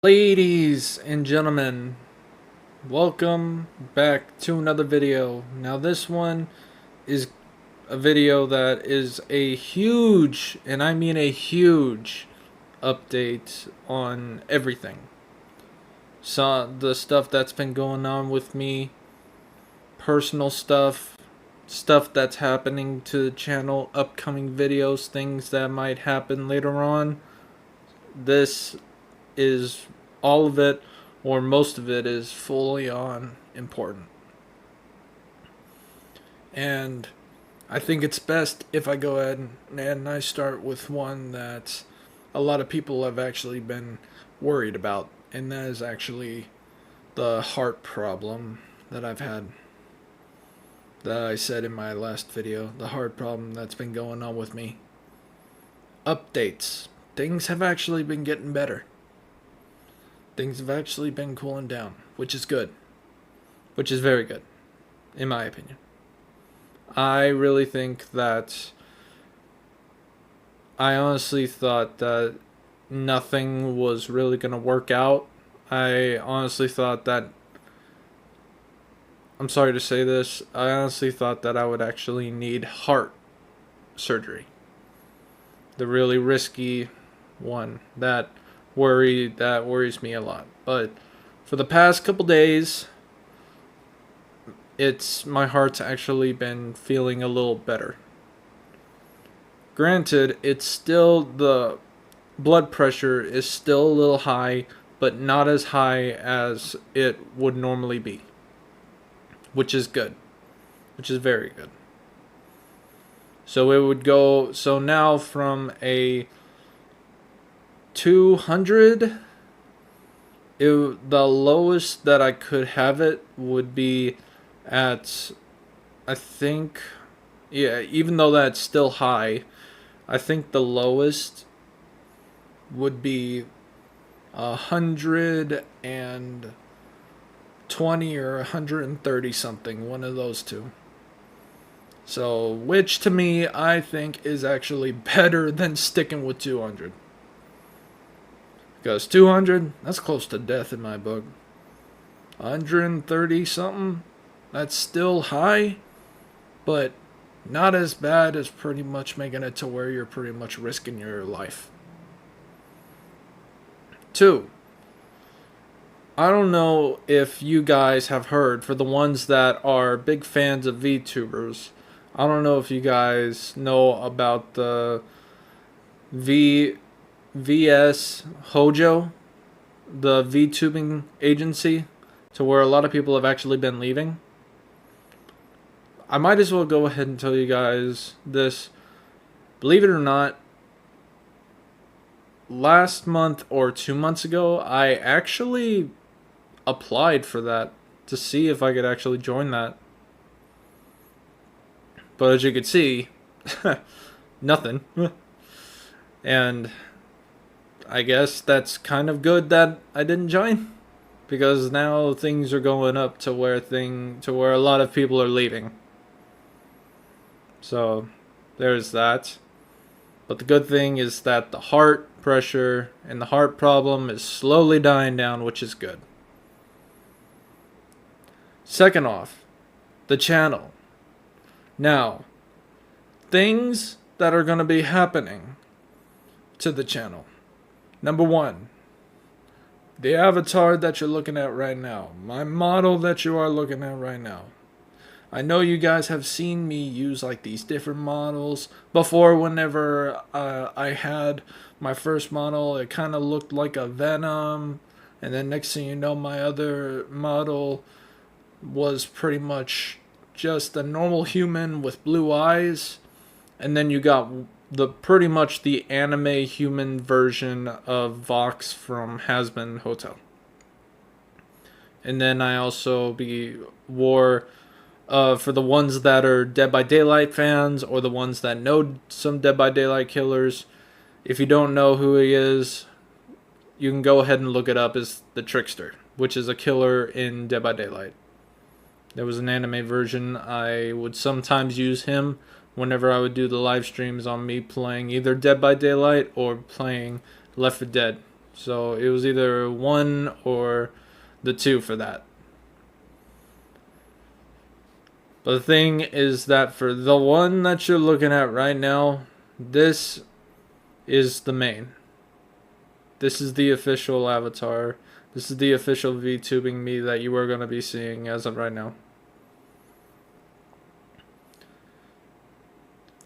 Ladies and gentlemen, welcome back to another video. Now this one is a video that is a huge, and I mean a huge, update on everything. So the stuff that's been going on with me, personal stuff, stuff that's happening to the channel, upcoming videos, things that might happen later on. This is all of it, or most of it, is fully on important. And I think it's best if I go ahead and I start with one that a lot of people have actually been worried about, and that is actually the heart problem that I've had. That I said in my last video, the heart problem that's been going on with me. Updates. Things have actually been getting better. Things have actually been cooling down, which is good. Which is very good, in my opinion. I really think that I honestly thought that nothing was really going to work out. I honestly thought that, I'm sorry to say this, I honestly thought that I would actually need heart surgery. The really risky one that worries me a lot. But for the past couple days, my heart's actually been feeling a little better. Granted, it's still, the blood pressure is still a little high, but not as high as it would normally be, which is good, which is very good. So it would go, so now from a 200, the lowest that I could have it would be at, I think, yeah, even though that's still high, I think the lowest would be 120 or 130 something, one of those two. So, which to me, I think is actually better than sticking with 200. Because 200, that's close to death in my book. 130 something, that's still high, but not as bad as pretty much making it to where you're pretty much risking your life. 2. I don't know if you guys have heard, for the ones that are big fans of VTubers, I don't know if you guys know about the VS Hojo, the VTubing agency, to where a lot of people have actually been leaving. I might as well go ahead and tell you guys this. Believe it or not, last month or 2 months ago, I actually applied for that to see if I could actually join that. But as you can see, nothing. And I guess that's kind of good that I didn't join, because now things are going up to where a lot of people are leaving. So there's that. But the good thing is that the heart pressure and the heart problem is slowly dying down, which is good. Second off, the channel. Now, things that are going to be happening to the channel. Number 1, the avatar that you're looking at right now. My model that you are looking at right now. I know you guys have seen me use like these different models before. Whenever I had my first model, it kind of looked like a Venom, and then next thing you know, my other model was pretty much just a normal human with blue eyes, and then you got pretty much the anime human version of Vox from Hazbin Hotel. And then I also wore, for the ones that are Dead by Daylight fans, or the ones that know some Dead by Daylight killers, if you don't know who he is, you can go ahead and look it up as the Trickster, which is a killer in Dead by Daylight. There was an anime version. I would sometimes use him whenever I would do the live streams on me playing either Dead by Daylight or playing Left 4 Dead. So it was either 1 or the 2 for that. But the thing is that for the one that you're looking at right now, this is the main. This is the official avatar. This is the official VTubing me that you are going to be seeing as of right now.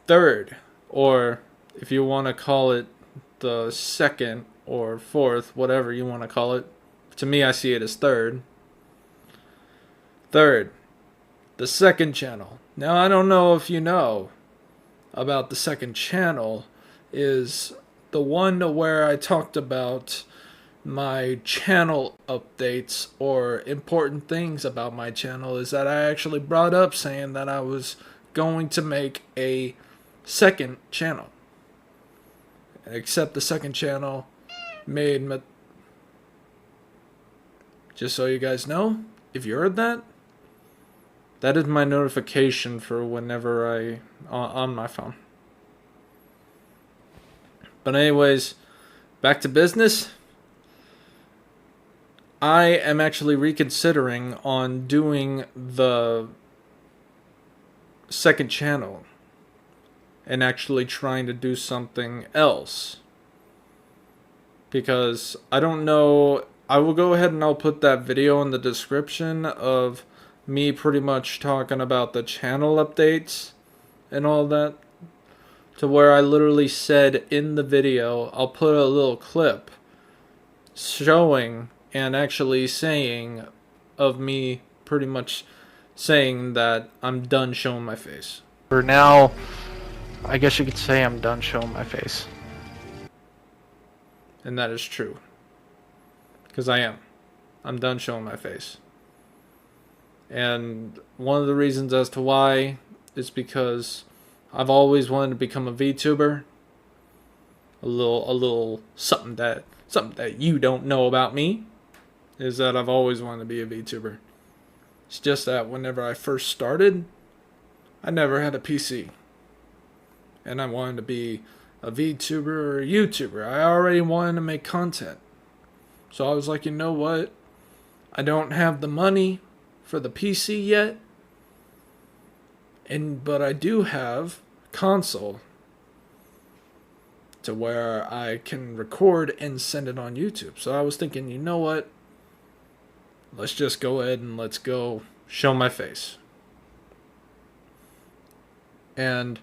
Third, or if you want to call it the second or fourth, whatever you want to call it. To me, I see it as third. Third, the second channel. Now, I don't know if you know about the second channel, is the one where I talked about my channel updates or important things about my channel. Is that I actually brought up saying that I was going to make a second channel. Except the second channel made just so you guys know, if you heard that, that is my notification for whenever on my phone. But anyways, back to business. I am actually reconsidering on doing the second channel and actually trying to do something else. Because I don't know, I will go ahead and I'll put that video in the description of me pretty much talking about the channel updates and all that, to where I literally said in the video, I'll put a little clip showing and actually saying of me pretty much saying that I'm done showing my face. For now, I guess you could say I'm done showing my face. And that is true. Because I am. I'm done showing my face. And one of the reasons as to why is because I've always wanted to become a VTuber. A little something that you don't know about me is that I've always wanted to be a VTuber. It's just that whenever I first started, I never had a PC. And I wanted to be a VTuber or a YouTuber. I already wanted to make content. So I was like, you know what? I don't have the money for the PC yet. But I do have console to where I can record and send it on YouTube. So I was thinking, you know what? Let's just go ahead and let's go show my face. And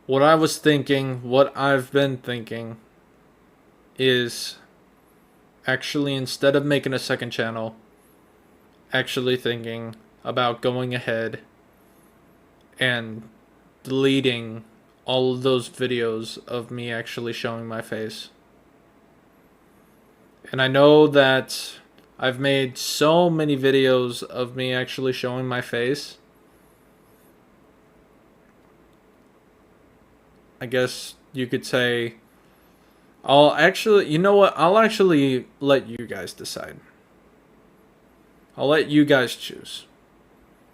what I was thinking, what I've been thinking, is actually, instead of making a second channel, actually thinking about going ahead and deleting all of those videos of me actually showing my face. And I know that I've made so many videos of me actually showing my face. I guess you could say, I'll actually, you know what? I'll actually let you guys decide. I'll let you guys choose.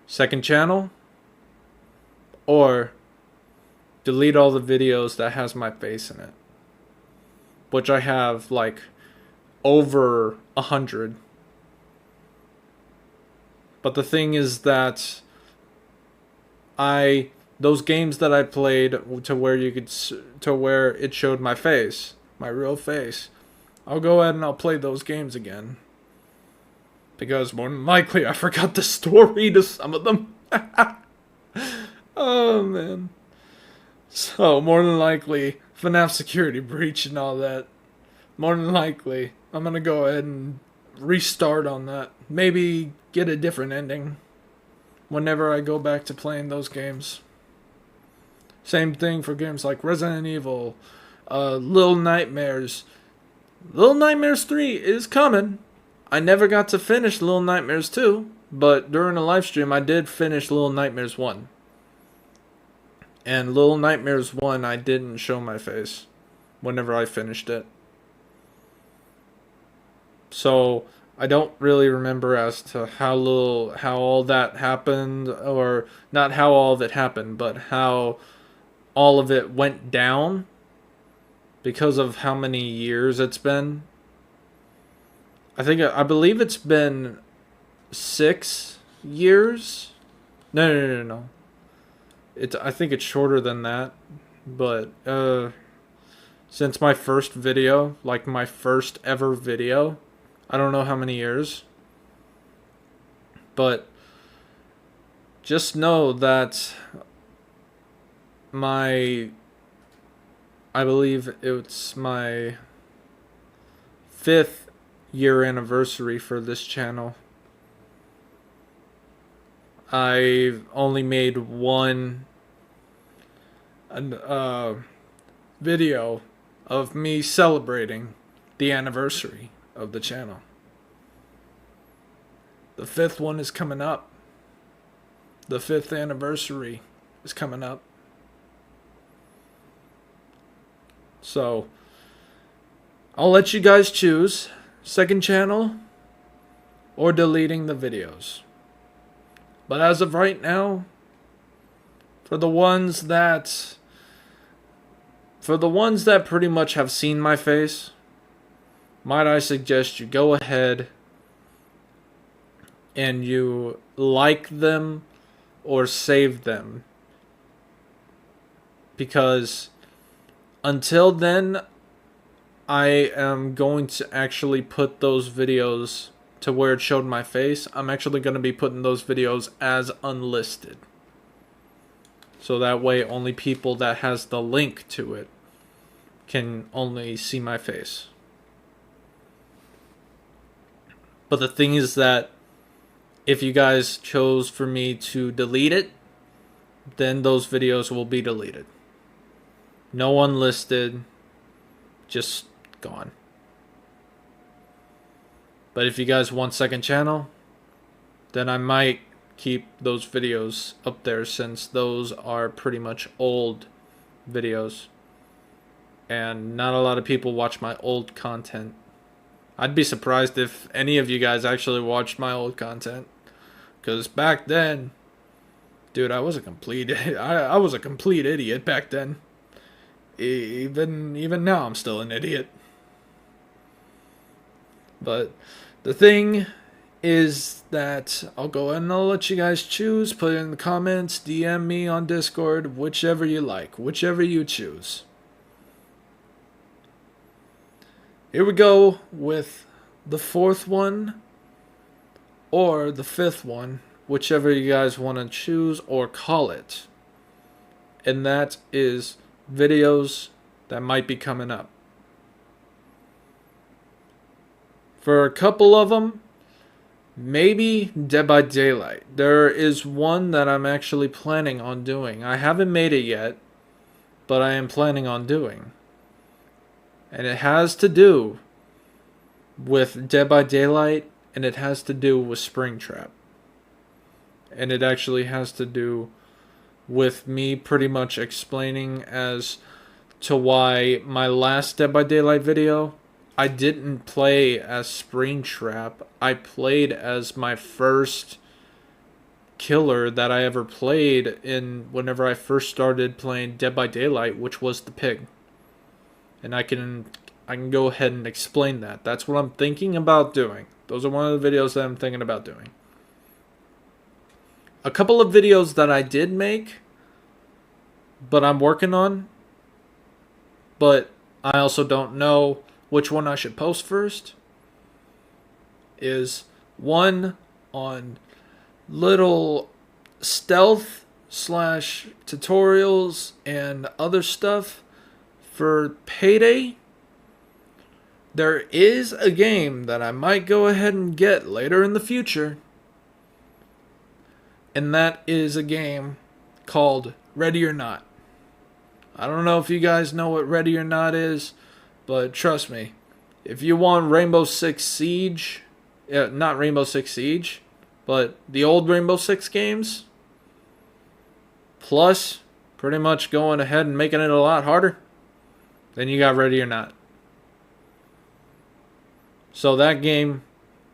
Second channel, or delete all the videos that has my face in it. Which I have like over 100. But the thing is that those games that I played to where it showed my face, my real face, I'll go ahead and I'll play those games again. Because more than likely I forgot the story to some of them. Oh man. So more than likely, FNAF security breach and all that, more than likely I'm gonna go ahead and restart on that. Maybe get a different ending whenever I go back to playing those games. Same thing for games like Resident Evil, Little Nightmares. Little Nightmares 3 is coming. I never got to finish Little Nightmares 2, but during a live stream I did finish Little Nightmares 1. And Little Nightmares 1 I didn't show my face whenever I finished it. So I don't really remember as to how all that happened, or not how all of it happened, but how all of it went down because of how many years it's been I believe it's been 6 years. No. I think it's shorter than that. But since my first video, like my first ever video, I don't know how many years. But just know that I believe it's my 5th year anniversary for this channel. I've only made one video of me celebrating the anniversary of the channel. The 5th one is coming up. The 5th anniversary is coming up. So, I'll let you guys choose second channel or deleting the videos. But as of right now, for the ones that pretty much have seen my face, might I suggest you go ahead and you like them or save them. Because until then, I am going to actually put those videos to where it showed my face. I'm actually going to be putting those videos as unlisted. So that way only people that has the link to it can only see my face. But the thing is that if you guys chose for me to delete it, then those videos will be deleted. No unlisted, just gone. But if you guys want second channel, then I might keep those videos up there, since those are pretty much old videos and not a lot of people watch my old content. I'd be surprised if any of you guys actually watched my old content, because back then, dude, I was a complete I was a complete idiot back then. Even now I'm still an idiot. But the thing is that I'll go ahead and I'll let you guys choose. Put it in the comments, DM me on Discord, whichever you like, whichever you choose. Here we go with the 4th one or the 5th one, whichever you guys want to choose or call it. And that is videos that might be coming up. For a couple of them, maybe Dead by Daylight. There is one that I'm actually planning on doing. I haven't made it yet, but I am planning on doing. And it has to do with Dead by Daylight, and it has to do with Springtrap. And it actually has to do with me pretty much explaining as to why my last Dead by Daylight video, I didn't play as Springtrap. I played as my first killer that I ever played in whenever I first started playing Dead by Daylight, which was the pig. And I can go ahead and explain that. That's what I'm thinking about doing. Those are one of the videos that I'm thinking about doing. A couple of videos that I did make, but I'm working on, but I also don't know which one I should post first, is one on little stealth / tutorials and other stuff for Payday. There is a game that I might go ahead and get later in the future, and that is a game called Ready or Not. I don't know if you guys know what Ready or Not is, but trust me, if you want Rainbow Six Siege, not Rainbow Six Siege, but the old Rainbow Six games, plus pretty much going ahead and making it a lot harder, then you got Ready or Not. So that game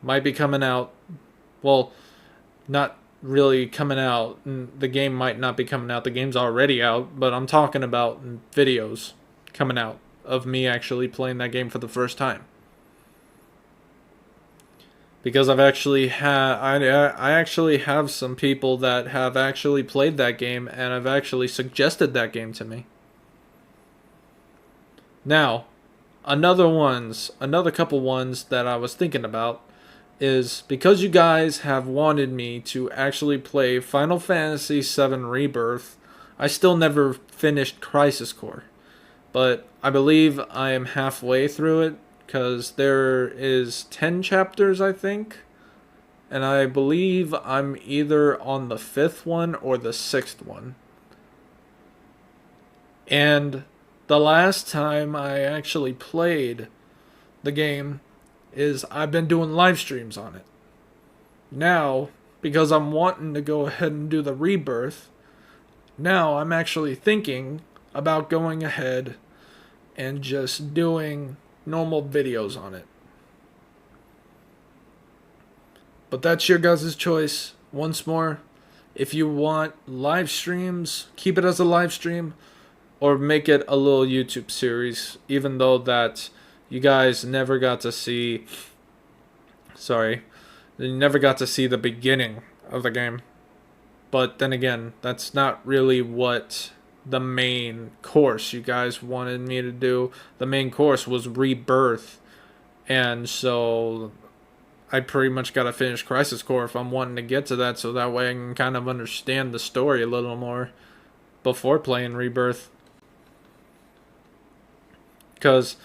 might be coming out. Well, not really coming out. The game might not be coming out. The game's already out. But I'm talking about videos coming out of me actually playing that game for the first time. because I actually have some people that have actually played that game and have actually suggested that game to me. Now, another couple ones that I was thinking about is because you guys have wanted me to actually play Final Fantasy VII Rebirth. I still never finished Crisis Core, but I believe I am halfway through it because there is 10 chapters, I think. And I believe I'm either on the 5th one or the 6th one. And the last time I actually played the game is I've been doing live streams on it. Now, because I'm wanting to go ahead and do the Rebirth, now I'm actually thinking about going ahead and just doing normal videos on it. But that's your guys' choice. Once more, if you want live streams, keep it as a live stream or make it a little YouTube series, even though that you guys never got to see, you never got to see the beginning of the game. But then again, that's not really what the main course you guys wanted me to do. The main course was Rebirth. And so I pretty much got to finish Crisis Core if I'm wanting to get to that, so that way I can kind of understand the story a little more before playing Rebirth. Because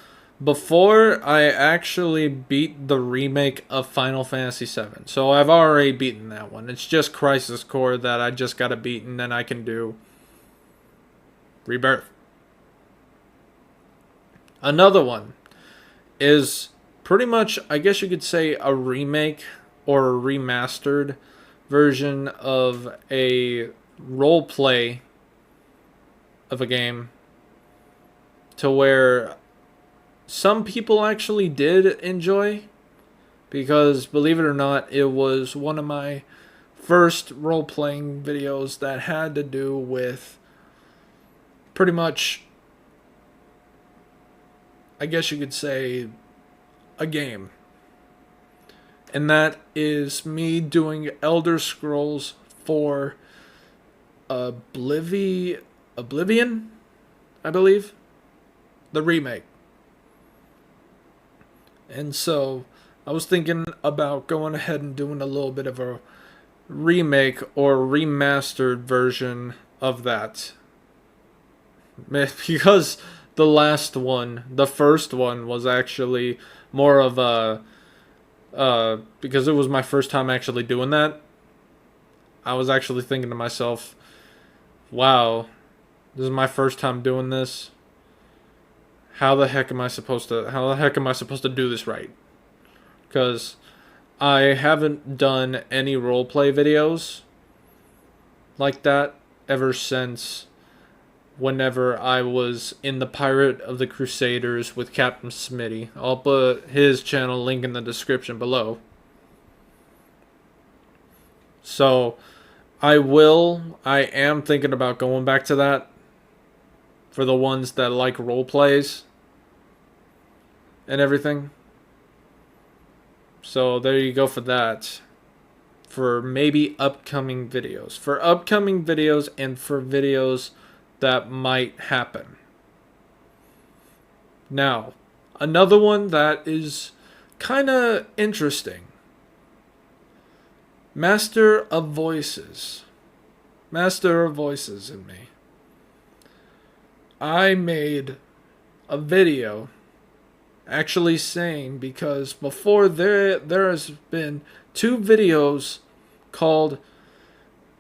before I actually beat the remake of Final Fantasy VII, so I've already beaten that one. It's just Crisis Core that I just got to beat, and then I can do Rebirth. Another one is pretty much, I guess you could say, a remake or a remastered version of a role play of a game, to where some people actually did enjoy, because believe it or not, it was one of my first role-playing videos that had to do with pretty much, I guess you could say, a game. And that is me doing Elder Scrolls 4 Oblivion, I believe, the remake. And so I was thinking about going ahead and doing a little bit of a remake or remastered version of that. Because the last one, the first one, was actually more of a, because it was my first time actually doing that, I was actually thinking to myself, wow, this is my first time doing this. How the heck am I supposed to do this right? Because I haven't done any roleplay videos like that ever since whenever I was in the Pirate of the Crusaders with Captain Smitty. I'll put his channel link in the description below. So I am thinking about going back to that for the ones that like role plays and everything. So there you go for that. For maybe upcoming videos. For upcoming videos and for videos that might happen. Now, another one that is kind of interesting. Master of Voices. Master of Voices in me. I made a video actually saying, because before there has been 2 videos called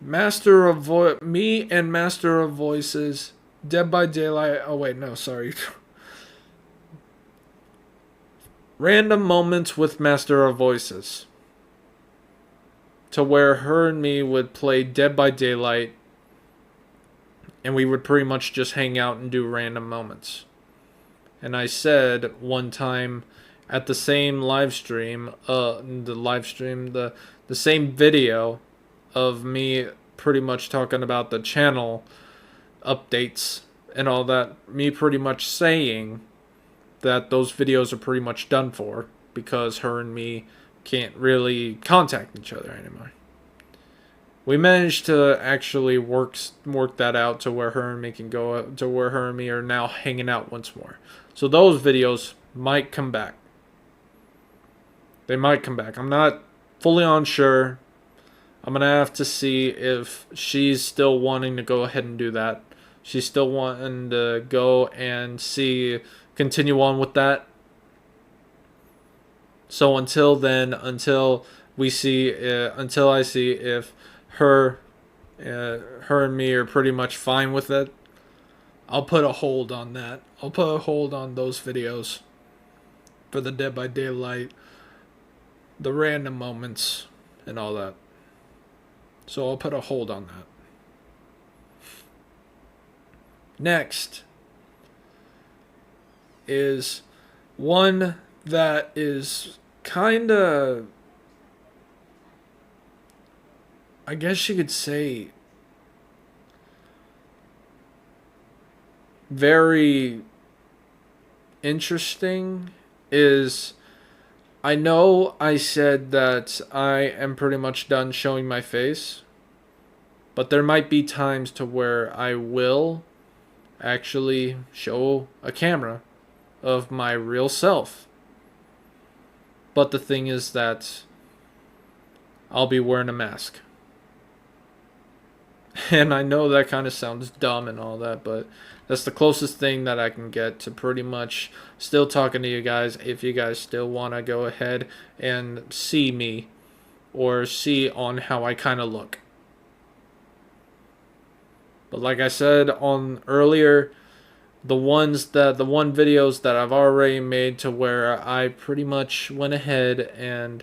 Me and Master of Voices, Dead by Daylight. Oh wait, no, sorry. Random Moments with Master of Voices. To where her and me would play Dead by Daylight, and we would pretty much just hang out and do random moments. And I said one time at the same live stream, the same video of me pretty much talking about the channel updates and all that, me pretty much saying that those videos are pretty much done for, because her and me can't really contact each other anymore. We managed to actually work that out to where her and me can go to where her and me are now hanging out once more. So those videos might come back. They might come back. I'm not fully unsure. I'm gonna have to see if she's still wanting to go ahead and do that. She's still wanting to go and continue on with that. So until then, until I see if her and me are pretty much fine with it, I'll put a hold on that. I'll put a hold on those videos for the Dead by Daylight, the random moments, and all that. So I'll put a hold on that. Next is one that is kind of, I guess you could say, very interesting. Is I know I said that I am pretty much done showing my face, but there might be times to where I will actually show a camera of my real self. But the thing is that I'll be wearing a mask. And I know that kind of sounds dumb and all that, but that's the closest thing that I can get to pretty much still talking to you guys if you guys still want to go ahead and see me or see on how I kind of look. But like I said on earlier, the one videos that I've already made to where I pretty much went ahead and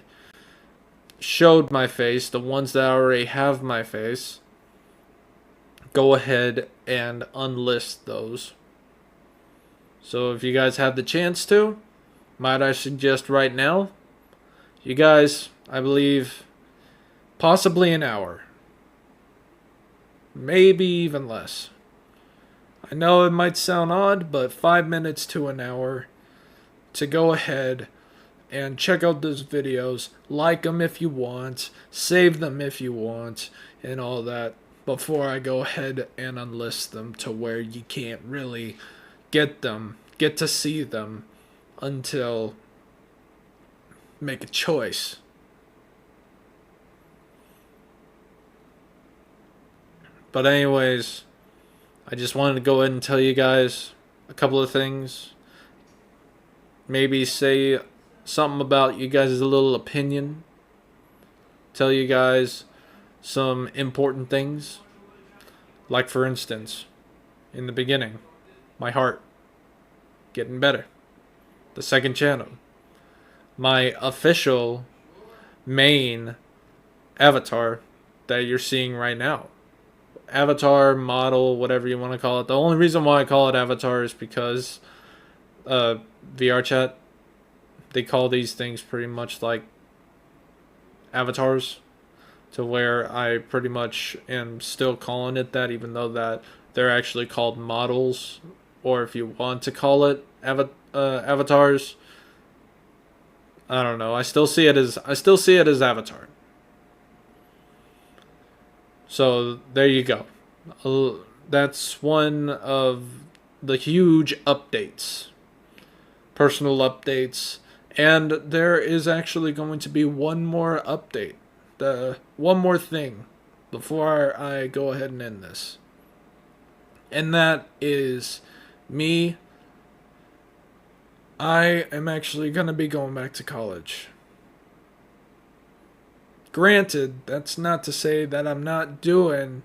showed my face, the ones that already have my face, go ahead and unlist those. So if you guys have the chance to, might I suggest right now, you guys, I believe, possibly an hour. Maybe even less. I know it might sound odd, but 5 minutes to an hour to go ahead and check out those videos, like them if you want, save them if you want, and all that, before I go ahead and unlist them to where you can't really get to see them until make a choice. But anyways, I just wanted to go ahead and tell you guys a couple of things. Maybe say something about you guys' little opinion. Tell you guys some important things. Like for instance, in the beginning, my heart getting better. The second channel. My official main avatar that you're seeing right now. Avatar, model, whatever you want to call it. The only reason why I call it avatar is because VR chat, they call these things pretty much like avatars, to where I pretty much am still calling it that, even though that they're actually called models, or if you want to call it avatars. I don't know. I still see it as avatar. So there you go. That's one of the huge updates, personal updates, and there is actually going to be one more update, one more thing before I go ahead and end this, and that is me. I am actually going to be going back to college. Granted, that's not to say that I'm not doing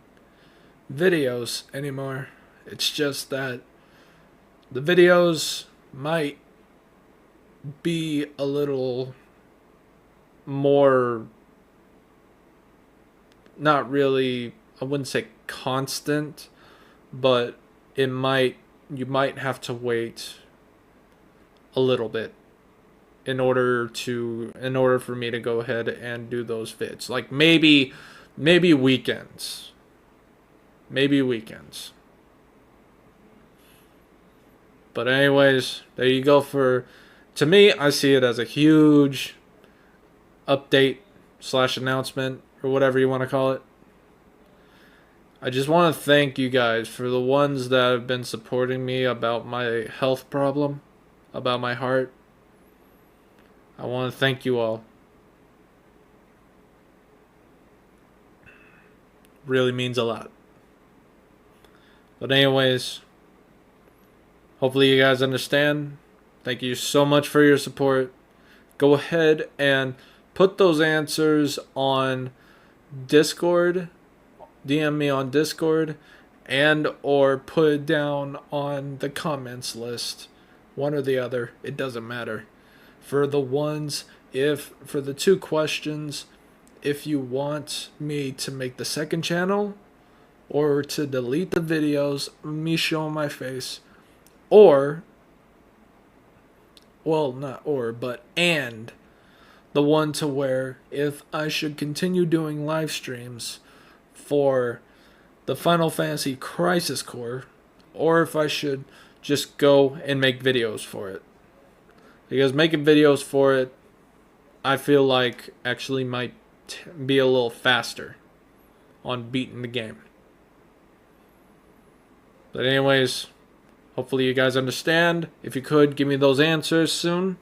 videos anymore. It's just that the videos might be a little more, not really, I wouldn't say constant, but you might have to wait a little bit in order for me to go ahead and do those vids. Like maybe weekends. Maybe weekends. But anyways, there you go. To me, I see it as a huge update / announcement or whatever you want to call it. I just want to thank you guys for the ones that have been supporting me about my health problem, about my heart. I want to thank you all. Really means a lot. But anyways, hopefully you guys understand. Thank you so much for your support. Go ahead and put those answers on Discord. DM me on Discord, and or put it down on the comments list. One or the other, it doesn't matter. For the two questions, if you want me to make the second channel or to delete the videos, me showing my face, or, well, not or, but and the one to where if I should continue doing live streams for the Final Fantasy Crisis Core, or if I should just go and make videos for it. Because making videos for it, I feel like actually might be a little faster on beating the game. But anyways, hopefully you guys understand. If you could, give me those answers soon.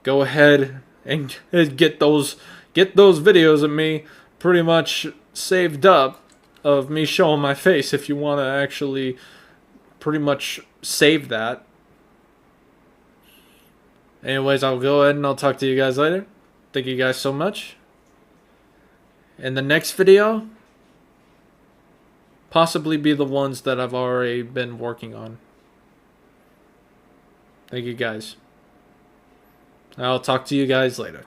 Go ahead and get those videos of me pretty much saved up of me showing my face if you want to actually pretty much save that. Anyways, I'll go ahead and I'll talk to you guys later. Thank you guys so much. In the next video, possibly be the ones that I've already been working on. Thank you guys. I'll talk to you guys later.